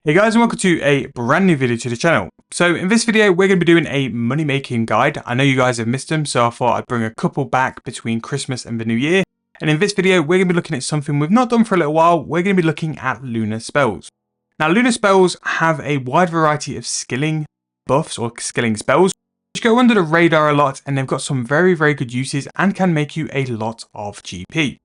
Hey guys, and welcome to a brand new video to the channel. So in this video we're going to be doing a money making guide. I know you guys have missed them, so I thought I'd bring a couple back between Christmas and the new year. And in this video we're going to be looking at something we've not done for a little while. We're going to be looking at lunar spells. Now lunar spells have a wide variety of skilling buffs or skilling spells which go under the radar a lot, and they've got some very good uses and can make you a lot of GP.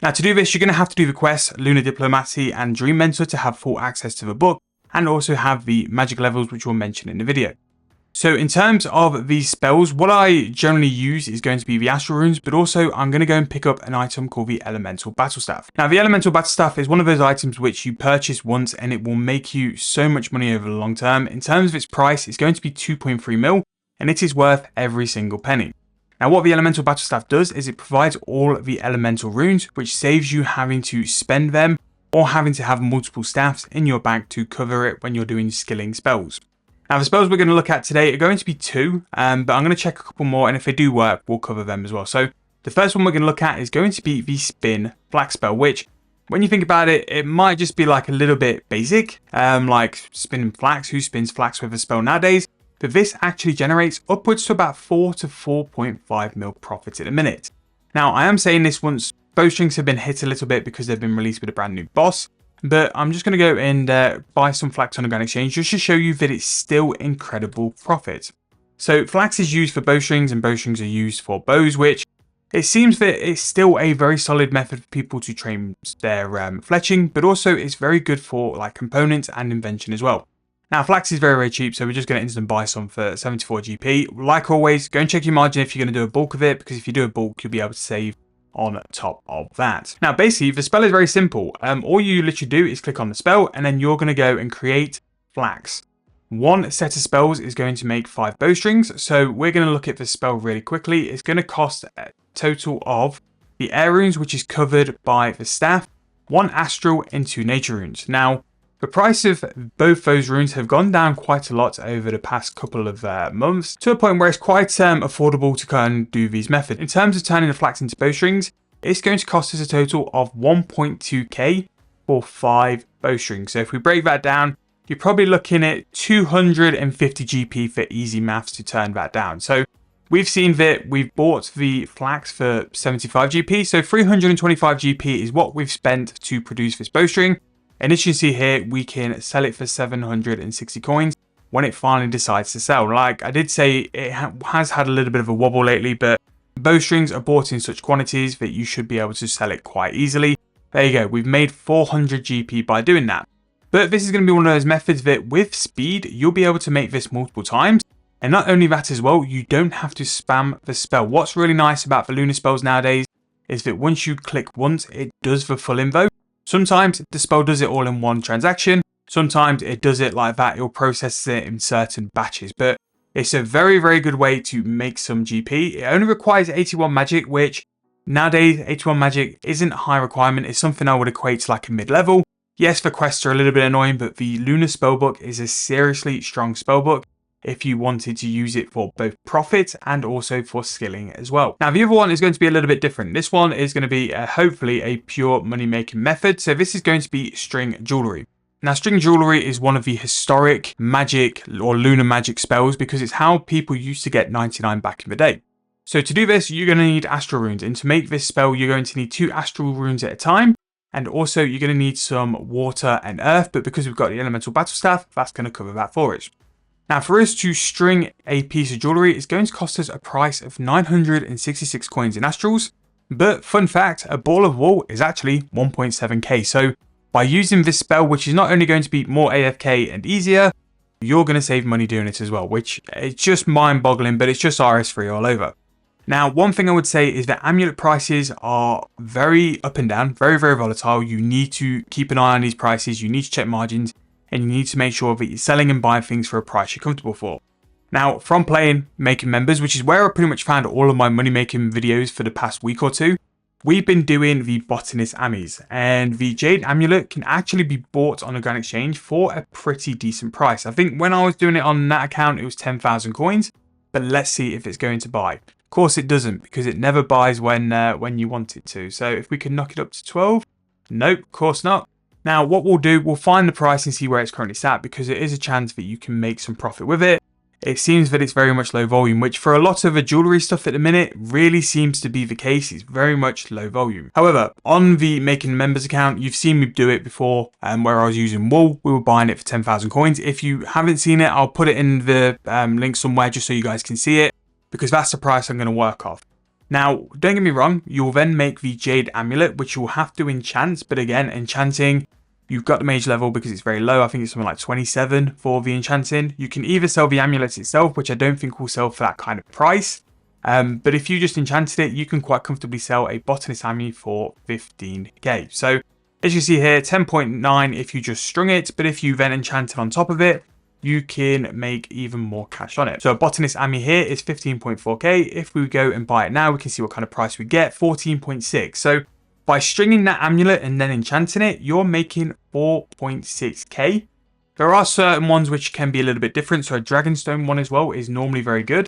Now to do this you're going to have to do the quests Lunar Diplomacy and Dream Mentor to have full access to the book, and also have the magic levels which we'll mention in the video. So in terms of these spells, what I generally use is going to be the Astral Runes, but also I'm going to go and pick up an item called the Elemental Battle Staff. Now the Elemental Battle Staff is one of those items which you purchase once and it will make you so much money over the long term. In terms of its price, it's going to be 2.3 mil, and it is worth every single penny. Now what the Elemental Battle Staff does is it provides all the Elemental Runes, which saves you having to spend them or having to have multiple staffs in your bag to cover it when you're doing skilling spells. Now the spells we're going to look at today are going to be two, but I'm going to check a couple more, and if they do work, we'll cover them as well. So the first one we're going to look at is going to be the Spin Flax spell, which when you think about it, it might just be like a little bit basic, like spinning flax. Who spins flax with a spell nowadays? But this actually generates upwards to about 4 to 4.5 mil profit in a minute. Now I am saying this once bowstrings have been hit a little bit because they've been released with a brand new boss, but I'm just going to go and buy some flax on a Grand Exchange just to show you that it's still incredible profit. So flax is used for bowstrings and bowstrings are used for bows, which it seems that it's still a very solid method for people to train their fletching, but also it's very good for like components and invention as well. Now flax is very cheap, so we're just going to instant buy some for 74 GP. Like always, go and check your margin if you're going to do a bulk of it, because if you do a bulk you'll be able to save on top of that. Now basically the spell is very simple. All you literally do is click on the spell and then you're going to go and create flax. One set of spells is going to make 5 bowstrings, so we're going to look at the spell really quickly. It's going to cost a total of the air runes, which is covered by the staff, 1 astral and 2 nature runes. Now the price of both those runes have gone down quite a lot over the past couple of months, to a point where it's quite affordable to kind of do these methods. In terms of turning the flax into bowstrings, it's going to cost us a total of 1.2k for 5 bowstrings. So if we break that down, you're probably looking at 250 GP for easy maths to turn that down. So we've seen that we've bought the flax for 75 GP, so 325 GP is what we've spent to produce this bowstring. And as you can see here, we can sell it for 760 coins when it finally decides to sell. Like I did say, it has had a little bit of a wobble lately, but bowstrings are bought in such quantities that you should be able to sell it quite easily. There you go, we've made 400 GP by doing that. But this is going to be one of those methods that with speed, you'll be able to make this multiple times. And not only that as well, you don't have to spam the spell. What's really nice about the lunar spells nowadays is that once you click once, it does the full invo. Sometimes the spell does it all in one transaction, sometimes it does it like that, it'll process it in certain batches, but it's a very good way to make some GP. It only requires 81 magic, which nowadays 81 magic isn't a high requirement. It's something I would equate to like a mid-level. Yes, the quests are a little bit annoying, but the Lunar spellbook is a seriously strong spellbook if you wanted to use it for both profit and also for skilling as well. Now the other one is going to be a little bit different. This one is going to be hopefully a pure money making method. So this is going to be string jewelry. Now string jewelry is one of the historic magic or lunar magic spells because it's how people used to get 99 back in the day. So to do this, you're going to need astral runes, and to make this spell you're going to need 2 astral runes at a time, and also you're going to need some water and earth, but because we've got the elemental battle staff, that's going to cover that for us. Now for us to string a piece of jewelry, it's going to cost us a price of 966 coins in astrals, but fun fact, a ball of wool is actually 1.7k. So by using this spell, which is not only going to be more AFK and easier, you're going to save money doing it as well, which is just mind boggling, but it's just RS3 all over. Now one thing I would say is that amulet prices are very up and down, very volatile. You need to keep an eye on these prices, you need to check margins, and you need to make sure that you're selling and buying things for a price you're comfortable for. Now, from playing Making Members, which is where I pretty much found all of my money making videos for the past week or two, we've been doing the Botanist Ammies, and the Jade Amulet can actually be bought on a Grand Exchange for a pretty decent price. I think when I was doing it on that account, it was 10,000 coins, but let's see if it's going to buy. Of course it doesn't, because it never buys when you want it to. So if we can knock it up to 12, nope, of course not. Now, what we'll do, we'll find the price and see where it's currently sat, because it is a chance that you can make some profit with it. It seems that it's very much low volume, which for a lot of the jewellery stuff at the minute really seems to be the case. It's very much low volume. However, on the making members account, you've seen me do it before, where I was using wool. We were buying it for 10,000 coins. If you haven't seen it, I'll put it in the link somewhere just so you guys can see it, because that's the price I'm going to work off. Now, don't get me wrong, you'll then make the jade amulet, which you'll have to enchant, but again, enchanting, you've got the mage level because it's very low. I think it's something like 27 for the enchanting. You can either sell the amulet itself, which I don't think will sell for that kind of price. But if you just enchanted it, you can quite comfortably sell a botanist amulet for 15k. So as you see here, 10.9 if you just strung it, but if you then enchanted on top of it, you can make even more cash on it. So a botanist amulet here is 15.4k. If we go and buy it now, we can see what kind of price we get, 14.6. So by stringing that amulet and then enchanting it, you're making 4.6k. There are certain ones which can be a little bit different. So a dragonstone one as well is normally very good.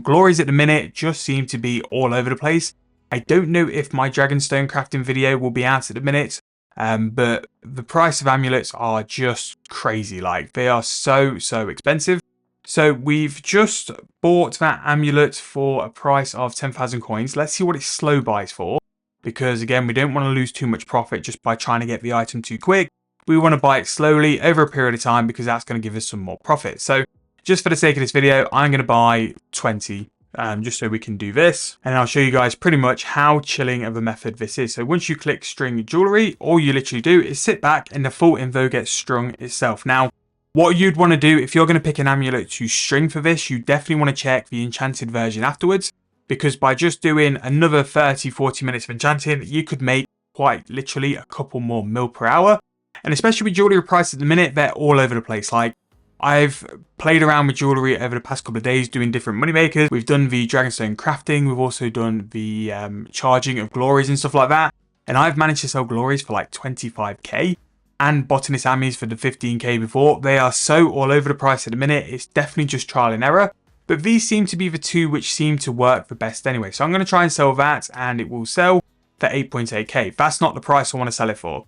Glories at the minute just seem to be all over the place. I don't know if my dragonstone crafting video will be out at the minute. But the price of amulets are just crazy. Like, they are so expensive. So we've just bought that amulet for a price of 10,000 coins. Let's see what it slow buys for. Because again, we don't want to lose too much profit just by trying to get the item too quick. We want to buy it slowly over a period of time, because that's going to give us some more profit. So just for the sake of this video, I'm going to buy 20. Just so we can do this, and I'll show you guys pretty much how chilling of a method this is. So once you click string jewelry, all you literally do is sit back and the full info gets strung itself. Now, what you'd want to do if you're going to pick an amulet to string for this, you definitely want to check the enchanted version afterwards, because by just doing another 30-40 minutes of enchanting, you could make quite literally a couple more mil per hour. And especially with jewelry prices at the minute, they're all over the place. Like, I've played around with jewellery over the past couple of days doing different money makers. We've done the dragonstone crafting. We've also done the charging of glories and stuff like that. And I've managed to sell glories for like 25k and botanist ammies for the 15k before. They are so all over the price at the minute. It's definitely just trial and error. But these seem to be the two which seem to work the best anyway. So I'm going to try and sell that, and it will sell for 8.8k. That's not the price I want to sell it for.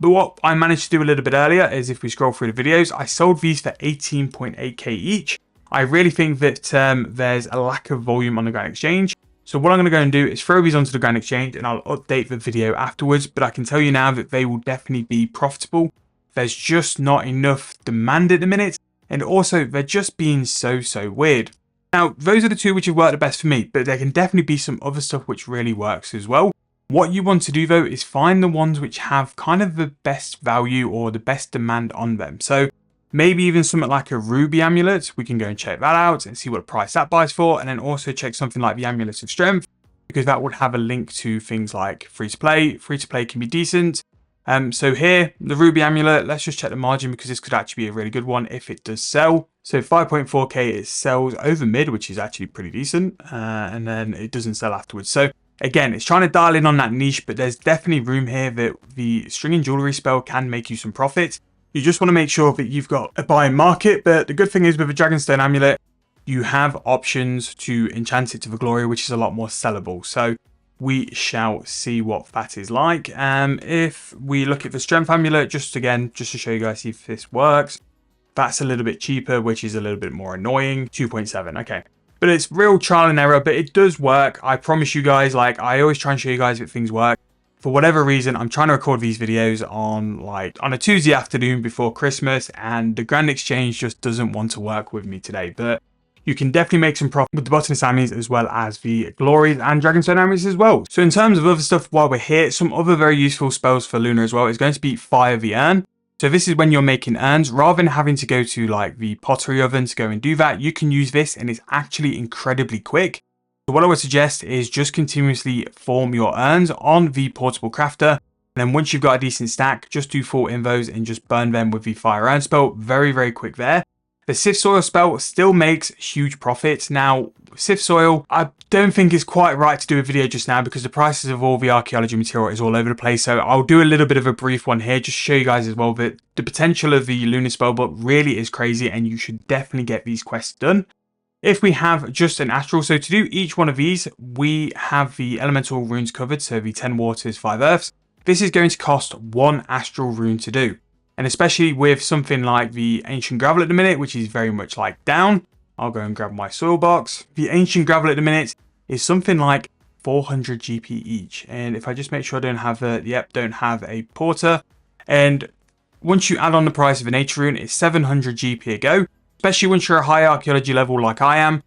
But what I managed to do a little bit earlier is, if we scroll through the videos, I sold these for 18.8k each. I really think that there's a lack of volume on the Grand Exchange. So what I'm going to go and do is throw these onto the Grand Exchange, and I'll update the video afterwards. But I can tell you now that they will definitely be profitable. There's just not enough demand at the minute. And also, they're just being so weird. Now, those are the two which have worked the best for me. But there can definitely be some other stuff which really works as well. What you want to do though is find the ones which have kind of the best value or the best demand on them. So maybe even something like a ruby amulet, we can go and check that out and see what price that buys for. And then also check something like the amulet of strength, because that would have a link to things like free to play. Free to play can be decent. So here, the ruby amulet, let's just check the margin, because this could actually be a really good one if it does sell. So 5.4k, it sells over mid, which is actually pretty decent. And then it doesn't sell afterwards. So again, it's trying to dial in on that niche, but there's definitely room here that the stringing jewelry spell can make you some profit. You just want to make sure that you've got a buying market. But the good thing is, with a dragonstone amulet, you have options to enchant it to the glory, which is a lot more sellable. So we shall see what that is like. If we look at the strength amulet, just to show you guys if this works, that's a little bit cheaper, which is a little bit more annoying. 2.7, okay. But it's real trial and error, but it does work. I promise you guys, like, I always try and show you guys that things work. For whatever reason, I'm trying to record these videos on a Tuesday afternoon before Christmas, and the Grand Exchange just doesn't want to work with me today. But you can definitely make some profit with the botanist ammies, as well as the glories and dragonstone ammies as well. So in terms of other stuff while we're here, some other very useful spells for Lunar as well is going to be Fire the Urn. So this is when you're making urns, rather than having to go to like the pottery oven to go and do that, you can use this, and it's actually incredibly quick. So what I would suggest is just continuously form your urns on the portable crafter. And then once you've got a decent stack, just do full invos and just burn them with the fire urn spell. Very quick there. The sift soil spell still makes huge profits. Now, sift soil, I don't think it's quite right to do a video just now, because the prices of all the archaeology material is all over the place. So I'll do a little bit of a brief one here, just to show you guys as well that the potential of the Lunar spellbook really is crazy, and you should definitely get these quests done. If we have just an astral, so to do each one of these, we have the elemental runes covered, so the 10 waters, 5 earths. this is going to cost 1 astral rune to do. And especially with something like the ancient gravel at the minute, which is very much like down. I'll go and grab my soil box. The ancient gravel at the minute is something like 400 GP each. And if I just make sure I don't have don't have a porter. And once you add on the price of a nature rune, it's 700 GP a go. Especially once you're a high archaeology level like I am.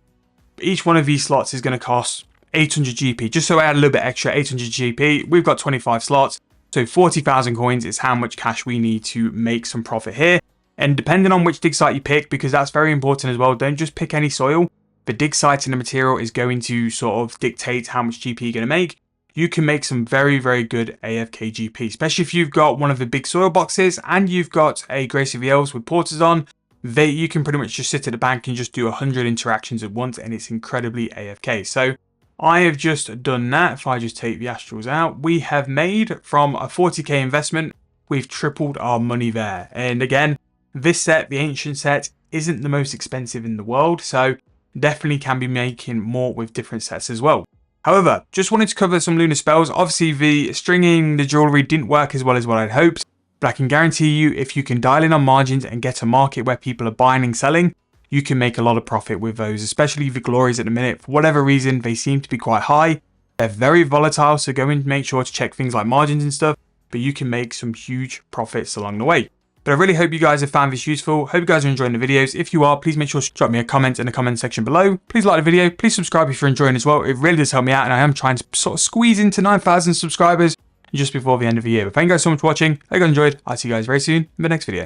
Each one of these slots is going to cost 800 GP. Just so I add a little bit extra, 800 GP. We've got 25 slots. So 40,000 coins is how much cash we need to make some profit here. And depending on which dig site you pick, because that's very important as well, don't just pick any soil. The dig site and the material is going to sort of dictate how much GP you're going to make. You can make some very, very good AFK GP, especially if you've got one of the big soil boxes and you've got a Grace of the Elves with porters on. You can pretty much just sit at the bank and just do 100 interactions at once, and it's incredibly AFK. So I have just done that. If I just take the astrals out, we have made from a 40k investment, we've tripled our money there. And again, this set, the ancient set, isn't the most expensive in the world, so definitely can be making more with different sets as well. However, just wanted to cover some lunar spells. Obviously, the stringing the jewelry didn't work as well as what I'd hoped, but I can guarantee you if you can dial in on margins and get a market where people are buying and selling, you can make a lot of profit with those, especially the glories at the minute. For whatever reason, they seem to be quite high. They're very volatile, so go and make sure to check things like margins and stuff, but you can make some huge profits along the way. But I really hope you guys have found this useful. Hope you guys are enjoying the videos. If you are, please make sure to drop me a comment in the comment section below. Please like the video. Please subscribe if you're enjoying as well. It really does help me out, and I am trying to sort of squeeze into 9,000 subscribers just before the end of the year. But thank you guys so much for watching. I hope you guys enjoyed. I'll see you guys very soon in the next video.